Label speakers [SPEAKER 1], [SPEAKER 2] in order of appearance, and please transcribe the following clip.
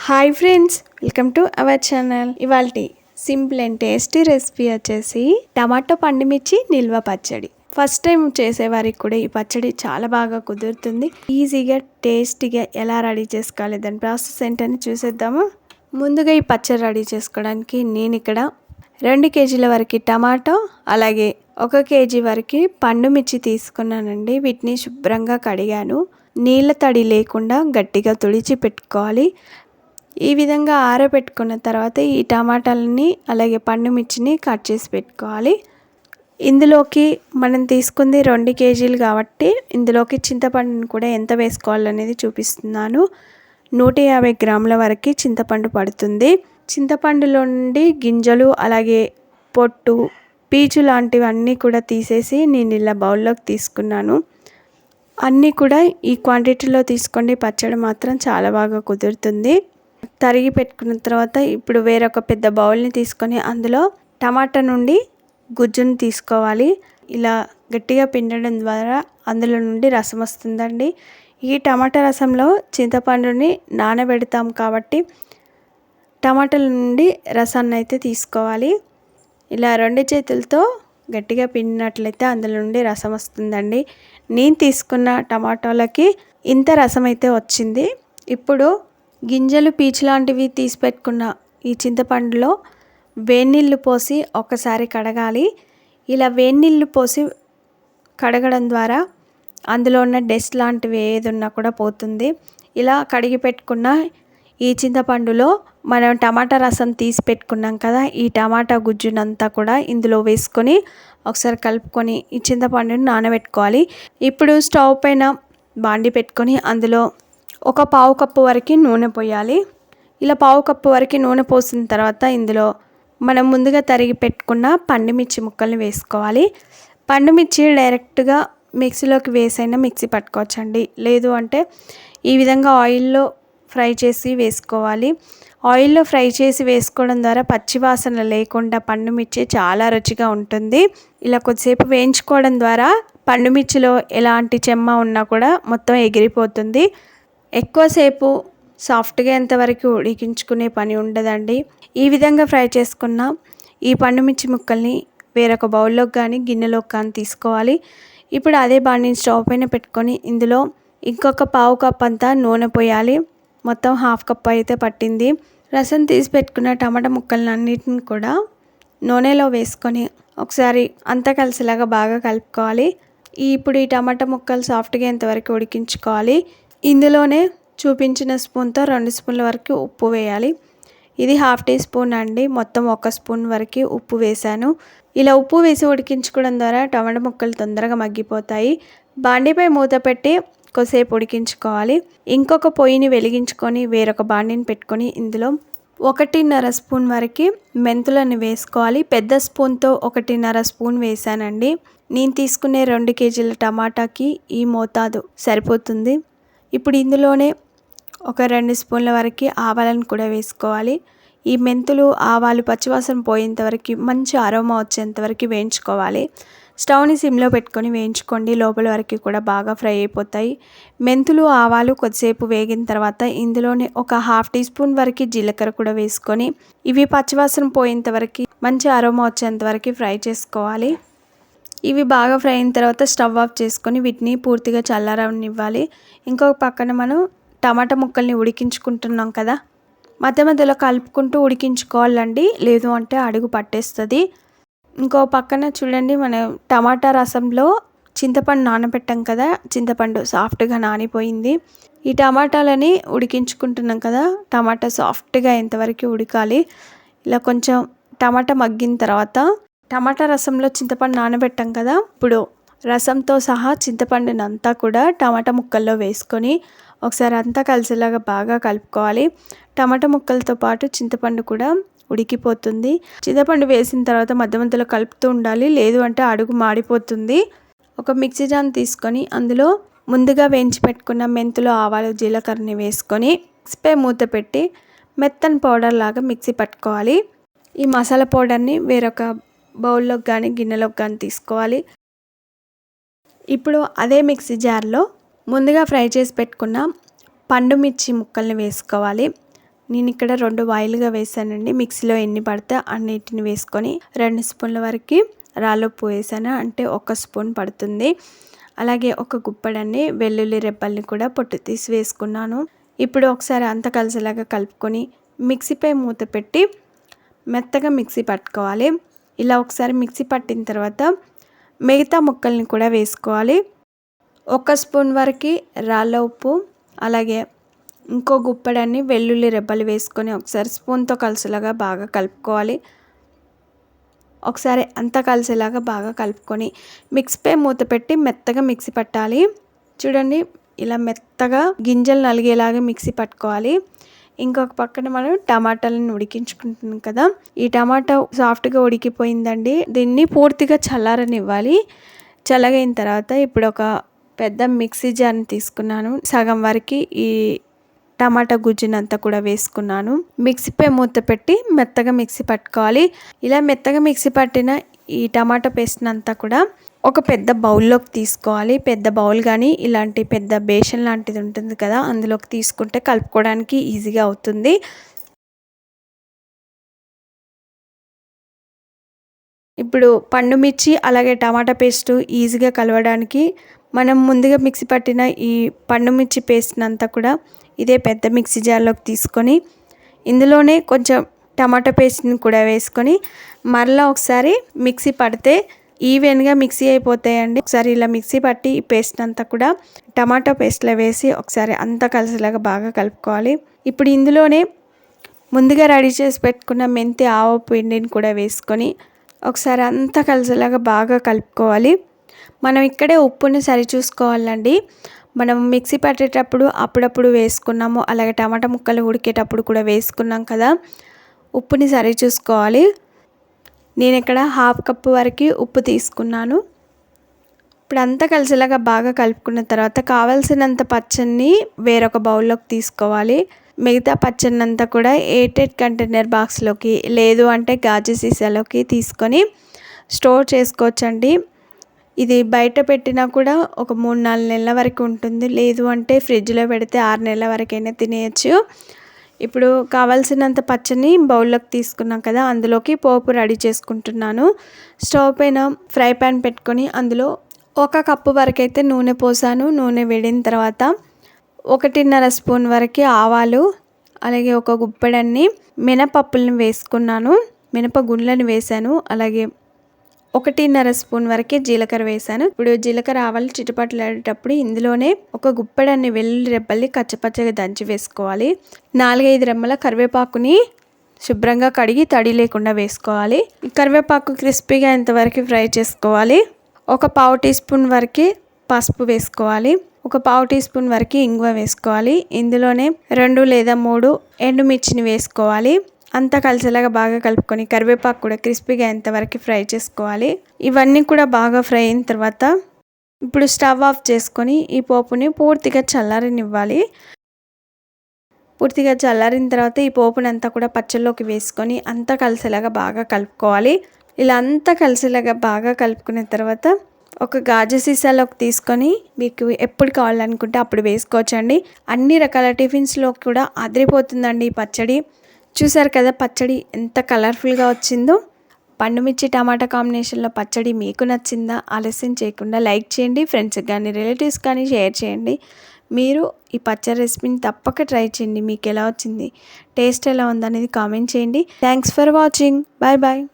[SPEAKER 1] Hi friends, welcome to our channel. ఇవాల్టి simple and tasty recipe వచ్చేసి tomato పండుమిర్చి నిల్వ పచ్చడి. ఫస్ట్ టైం చేసేవారికి కూడా ఈ పచ్చడి చాలా బాగా కుదురుతుంది. ఈజీగా టేస్టీగా ఎలా రెడీ చేసుకోవాలి దాని ప్రాసెస్ ఏంటని చూసేద్దాము. ముందుగా ఈ పచ్చడి రెడీ చేసుకోవడానికి నేను ఇక్కడ 2 కేజీల వరకు టమాటో, అలాగే 1 కేజీ వరకు పండుమిర్చి తీసుకున్నానండి. వీటిని శుభ్రంగా కడిగాను. నీళ్ళ తడి లేకుండా గట్టిగా తుడిచి పెట్టుకోవాలి. ఈ విధంగా ఆరబెట్టుకున్న తర్వాత ఈ టమాటాలని అలాగే పండుమిర్చిని కట్ చేసి పెట్టుకోవాలి. ఇందులోకి మనం తీసుకుంది 2 కేజీలు కాబట్టి ఇందులోకి చింతపండుని కూడా ఎంత వేసుకోవాలనేది చూపిస్తున్నాను. 150 గ్రాముల వరకు చింతపండు పడుతుంది. చింతపండులో నుండి గింజలు అలాగే పొట్టు, పీచు లాంటివన్నీ కూడా తీసేసి నేను ఇలా బౌల్లోకి తీసుకున్నాను. అన్నీ కూడా ఈ క్వాంటిటీలో తీసుకోండి. పచ్చడి మాత్రం చాలా బాగా కుదురుతుంది. తరిగి పెట్టుకున్న తర్వాత ఇప్పుడు వేరొక పెద్ద బౌల్ని తీసుకొని అందులో టమాటా నుండి గుజ్జును తీసుకోవాలి. ఇలా గట్టిగా పిండడం ద్వారా అందులో నుండి రసం వస్తుందండి. ఈ టమాటా రసంలో చింతపండుని నానబెడతాం కాబట్టి టమాటాల నుండి రసాన్ని అయితే తీసుకోవాలి. ఇలా 2 చేతులతో గట్టిగా పిండినట్లయితే అందులో నుండి రసం వస్తుందండి. నేను తీసుకున్న టమాటాలకి ఇంత రసం అయితే వచ్చింది. ఇప్పుడు గింజలు, పీచు లాంటివి తీసి పెట్టుకున్న ఈ చింతపండులో వేడినీళ్ళు పోసి ఒకసారి కడగాలి. ఇలా వేడినీళ్ళు పోసి కడగడం ద్వారా అందులో ఉన్న డస్ట్ లాంటివి ఏది ఉన్నా కూడా పోతుంది. ఇలా కడిగి పెట్టుకున్న ఈ చింతపండులో మనం టమాటా రసం తీసి పెట్టుకున్నాం కదా, ఈ టమాటా గుజ్జునంతా కూడా ఇందులో వేసుకొని ఒకసారి కలుపుకొని ఈ చింతపండుని నానబెట్టుకోవాలి. ఇప్పుడు స్టవ్ పైన బాండి పెట్టుకొని అందులో ఒక పావు కప్పు వరకు నూనె పోయాలి. ఇలా పావు కప్పు వరకు నూనె పోసిన తర్వాత ఇందులో మనం ముందుగా తరిగి పెట్టుకున్న పండుమిర్చి ముక్కల్ని వేసుకోవాలి. పండుమిర్చి డైరెక్ట్గా మిక్సీలోకి వేసైనా మిక్సీ పట్టుకోవచ్చండి. లేదు అంటే ఈ విధంగా ఆయిల్లో ఫ్రై చేసి వేసుకోవాలి. ఆయిల్లో ఫ్రై చేసి వేసుకోవడం ద్వారా పచ్చివాసన లేకుండా పండుమిర్చి చాలా రుచిగా ఉంటుంది. ఇలా కొద్దిసేపు వేయించుకోవడం ద్వారా పండుమిర్చిలో ఎలాంటి చెమ్మ ఉన్నా కూడా మొత్తం ఎగిరిపోతుంది. ఎక్కువసేపు సాఫ్ట్గా ఎంతవరకు ఉడికించుకునే పని ఉండదండి. ఈ విధంగా ఫ్రై చేసుకున్న ఈ పండుమిర్చి ముక్కల్ని వేరొక బౌల్లోకి కానీ గిన్నెలోకి కానీ తీసుకోవాలి. ఇప్పుడు అదే బాండిని స్టవ్ పైన పెట్టుకొని ఇందులో ఇంకొక పావు కప్ అంతా నూనె పోయాలి. మొత్తం హాఫ్ కప్ అయితే పట్టింది. రసం తీసి పెట్టుకున్న టమాటా ముక్కలను అన్నిటిని కూడా నూనెలో వేసుకొని ఒకసారి అంతా కలిసేలాగా బాగా కలుపుకోవాలి. ఇప్పుడు ఈ టమాటా ముక్కలు సాఫ్ట్గా ఎంతవరకు ఉడికించుకోవాలి. ఇందులోనే చూపించిన స్పూన్తో 2 స్పూన్ల వరకు ఉప్పు వేయాలి. ఇది హాఫ్ టీ స్పూన్ అండి, మొత్తం 1 స్పూన్ వరకు ఉప్పు వేశాను. ఇలా ఉప్పు వేసి ఉడికించుకోవడం ద్వారా టమాటా ముక్కలు తొందరగా మగ్గిపోతాయి. బాండీపై మూత పెట్టి కొద్దిసేపు ఉడికించుకోవాలి. ఇంకొక పొయ్యిని వెలిగించుకొని వేరొక బాండీని పెట్టుకొని ఇందులో 1.5 స్పూన్ వరకు మెంతులను వేసుకోవాలి. పెద్ద స్పూన్తో 1.5 స్పూన్ వేసానండి. నేను తీసుకునే 2 కేజీల టమాటాకి ఈ మోతాదు సరిపోతుంది. ఇప్పుడు ఇందులోనే ఒక 2 స్పూన్ల వరకు ఆవాలను కూడా వేసుకోవాలి. ఈ మెంతులు, ఆవాలు పచ్చివాసన పోయేంత వరకు మంచి అరోమా వచ్చేంత వరకు వేయించుకోవాలి. స్టవ్ని సిమ్లో పెట్టుకొని వేయించుకోండి. లోపల వరకు కూడా బాగా ఫ్రై అయిపోతాయి. మెంతులు, ఆవాలు కొద్దిసేపు వేగిన తర్వాత ఇందులోనే ఒక హాఫ్ టీ స్పూన్ వరకు జీలకర్ర కూడా వేసుకొని ఇవి పచ్చివాసన పోయేంత వరకు మంచి అరోమా వచ్చేంత వరకు ఫ్రై చేసుకోవాలి. ఇవి బాగా ఫ్రై అయిన తర్వాత స్టవ్ ఆఫ్ చేసుకొని వీటిని పూర్తిగా చల్లారనివ్వాలి. ఇంకొక పక్కన మనం టమాటా ముక్కల్ని ఉడికించుకుంటున్నాం కదా, మధ్య మధ్యలో కలుపుకుంటూ ఉడికించుకోవాలండి. లేదు అంటే అడుగు పట్టేస్తుంది. ఇంకో పక్కన చూడండి, మనం టమాటా రసంలో చింతపండు నానబెట్టాం కదా, చింతపండు సాఫ్ట్గా నానిపోయింది. ఈ టమాటాలని ఉడికించుకుంటున్నాం కదా, టమాటా సాఫ్ట్గా ఎంతవరకు ఉడకాలి. ఇలా కొంచెం టమాటా మగ్గిన తర్వాత టమాటా రసంలో చింతపండు నానబెట్టాం కదా, ఇప్పుడు రసంతో సహా చింతపండుని అంతా కూడా టమాటా ముక్కల్లో వేసుకొని ఒకసారి అంతా కలిసేలాగా బాగా కలుపుకోవాలి. టమాటా ముక్కలతో పాటు చింతపండు కూడా ఉడికిపోతుంది. చింతపండు వేసిన తర్వాత మధ్య మధ్యలో కలుపుతూ ఉండాలి. లేదు అంటే అడుగు మాడిపోతుంది. ఒక మిక్సీ జార్ తీసుకొని అందులో ముందుగా వేయించి పెట్టుకున్న మెంతులు, ఆవాలు, జీలకర్రని వేసుకొని మిక్సీపై మూత పెట్టి మెత్తని పౌడర్ లాగా మిక్సీ పట్టుకోవాలి. ఈ మసాలా పౌడర్ని వేరొక బౌల్లోకి కానీ గిన్నెలోకి కానీ తీసుకోవాలి. ఇప్పుడు అదే మిక్సీ జార్లో ముందుగా ఫ్రై చేసి పెట్టుకున్న పండుమిర్చి ముక్కల్ని వేసుకోవాలి. నేను ఇక్కడ 2 వాయిలుగా వేసానండి. మిక్సీలో ఎన్ని పడితే అన్నిటిని వేసుకొని 2 స్పూన్ల వరకు రాళ్ళుప్పు వేసాను. అంటే 1 స్పూన్ పడుతుంది. అలాగే ఒక గుప్పెడన్ని వెల్లుల్లి రెబ్బల్ని కూడా పొట్టు తీసి వేసుకున్నాను. ఇప్పుడు ఒకసారి అంతా కలిసేలాగా కలుపుకొని మిక్సీపై మూత పెట్టి మెత్తగా మిక్సీ పట్టుకోవాలి. ఇలా ఒకసారి మిక్సీ పట్టిన తర్వాత మిగతా ముక్కల్ని కూడా వేసుకోవాలి. 1 స్పూన్ వరకు రాళ్ళ ఉప్పు, అలాగే ఇంకో గుప్పెడన్ని వెల్లుల్లి రెబ్బలు వేసుకొని ఒకసారి స్పూన్తో కలిసేలాగా బాగా కలుపుకోవాలి. ఒకసారి అంతా కలిసేలాగా బాగా కలుపుకొని మిక్సీపై మూత పెట్టి మెత్తగా మిక్సీ పట్టాలి. చూడండి, ఇలా మెత్తగా గింజలు నలిగేలాగా మిక్సీ పట్టుకోవాలి. ఇంకొక పక్కన మనం టమాటాలను ఉడికించుకుంటున్నాం కదా, ఈ టమాటా సాఫ్ట్గా ఉడికిపోయిందండి. దీన్ని పూర్తిగా చల్లారనివ్వాలి. చల్లగైన తర్వాత ఇప్పుడు ఒక పెద్ద మిక్సీ జార్ని తీసుకున్నాను. సగం వరకు ఈ టమాటా గుజ్జునంతా కూడా వేసుకున్నాను. మిక్సీపై మూత పెట్టి మెత్తగా మిక్సీ పట్టుకోవాలి. ఇలా మెత్తగా మిక్సీ పట్టిన ఈ టమాటా పేస్ట్ని అంతా కూడా ఒక పెద్ద బౌల్లోకి తీసుకోవాలి. పెద్ద బౌల్ కానీ ఇలాంటి పెద్ద బేషన్ లాంటిది ఉంటుంది కదా, అందులోకి తీసుకుంటే కలుపుకోవడానికి ఈజీగా అవుతుంది. ఇప్పుడు పండు మిర్చి అలాగే టమాటా పేస్ట్ ఈజీగా కలవడానికి మనం ముందుగా మిక్సీ పట్టిన ఈ పండు మిర్చి పేస్ట్ని అంతా కూడా ఇదే పెద్ద మిక్సీ జార్లోకి తీసుకొని ఇందులోనే కొంచెం టమాటా పేస్ట్ని కూడా వేసుకొని మరలా ఒకసారి మిక్సీ పడితే ఈవెన్గా మిక్సీ అయిపోతాయండి. ఒకసారి ఇలా మిక్సీ పట్టి ఈ పేస్ట్ అంతా కూడా టమాటా పేస్ట్లో వేసి ఒకసారి అంతా కలిసేలాగా బాగా కలుపుకోవాలి. ఇప్పుడు ఇందులోనే ముందుగా రెడీ చేసి పెట్టుకున్న మెంతి ఆవ పిండిని కూడా వేసుకొని ఒకసారి అంతా కలిసేలాగా బాగా కలుపుకోవాలి. మనం ఇక్కడే ఉప్పుని సరి చూసుకోవాలండి. మనం మిక్సీ పట్టేటప్పుడు అప్పుడప్పుడు వేసుకున్నాము, అలాగే టమాటా ముక్కలు ఉడికేటప్పుడు కూడా వేసుకున్నాం కదా, ఉప్పుని సరి చూసుకోవాలి. నేను ఇక్కడ 1/2 కప్పు వరకు ఉప్పు తీసుకున్నాను. ఇప్పుడు అంతా కలిసేలాగా బాగా కలుపుకున్న తర్వాత కావాల్సినంత పచ్చడిని వేరొక బౌల్లోకి తీసుకోవాలి. మిగతా పచ్చడినంతా కూడా ఎయిర్టైట్ కంటైనర్ బాక్స్లోకి లేదు అంటే గాజు సీసాలోకి తీసుకొని స్టోర్ చేసుకోవచ్చండి. ఇది బయట పెట్టినా కూడా ఒక 3-4 నెలల వరకు ఉంటుంది. లేదు అంటే ఫ్రిడ్జ్లో పెడితే 6 నెలల వరకైనా తినేయచ్చు. ఇప్పుడు కావాల్సినంత పచ్చని బౌల్లోకి తీసుకున్నాం కదా, అందులోకి పోపు రెడీ చేసుకుంటున్నాను. స్టవ్ పైన ఫ్రై ప్యాన్ పెట్టుకొని అందులో 1 కప్పు వరకు అయితే నూనె పోసాను. నూనె వేడిన తర్వాత 1.5 స్పూన్ వరకు ఆవాలు, అలాగే ఒక గుప్పెడన్ని మినపప్పులను వేసుకున్నాను. మినపగుండ్లను వేసాను. అలాగే 1.5 స్పూన్ వరకే జీలకర్ర వేసాను. ఇప్పుడు జీలకర్ర ఆవాలు చిటపటలాడేటప్పుడు ఇందులోనే ఒక గుప్పెడన్ని వెల్లుల్లి రెబ్బల్ని కచ్చపచ్చగా దంచి వేసుకోవాలి. 4-5 రెమ్మల కరివేపాకుని శుభ్రంగా కడిగి తడి లేకుండా వేసుకోవాలి. కరివేపాకు క్రిస్పీగా ఇంతవరకు ఫ్రై చేసుకోవాలి. ఒక 1/2 టీ స్పూన్ వరకు పసుపు వేసుకోవాలి. ఒక 1/2 టీ స్పూన్ వరకు ఇంగువ వేసుకోవాలి. ఇందులోనే 2 లేదా 3 ఎండుమిర్చిని వేసుకోవాలి. అంతా కలిసేలాగా బాగా కలుపుకొని కరివేపాకు కూడా క్రిస్పీగా ఎంతవరకు ఫ్రై చేసుకోవాలి. ఇవన్నీ కూడా బాగా ఫ్రై అయిన తర్వాత ఇప్పుడు స్టవ్ ఆఫ్ చేసుకొని ఈ పోపుని పూర్తిగా చల్లారనివ్వాలి. పూర్తిగా చల్లారిన తర్వాత ఈ పోపునంతా కూడా పచ్చళ్ళలోకి వేసుకొని అంతా కలిసేలాగా బాగా కలుపుకోవాలి. ఇలా అంతా కలిసేలాగా బాగా కలుపుకున్న తర్వాత ఒక గాజు సీసాలోకి తీసుకొని మీకు ఎప్పుడు కావాలనుకుంటే అప్పుడు వేసుకోవచ్చండి. అన్ని రకాల టిఫిన్స్లో కూడా అదిరిపోతుందండి ఈ పచ్చడి. చూసారు కదా పచ్చడి ఎంత కలర్ఫుల్గా వచ్చిందో. పండుమిర్చి టమాటా కాంబినేషన్లో పచ్చడి మీకు నచ్చిందా? ఆలస్యం చేయకుండా లైక్ చేయండి. ఫ్రెండ్స్కి కానీ రిలేటివ్స్ కానీ షేర్ చేయండి. మీరు ఈ పచ్చడి రెసిపీని తప్పక ట్రై చేయండి. మీకు ఎలా వచ్చింది, టేస్ట్ ఎలా ఉందనేది కామెంట్ చేయండి. Thanks for watching. Bye bye.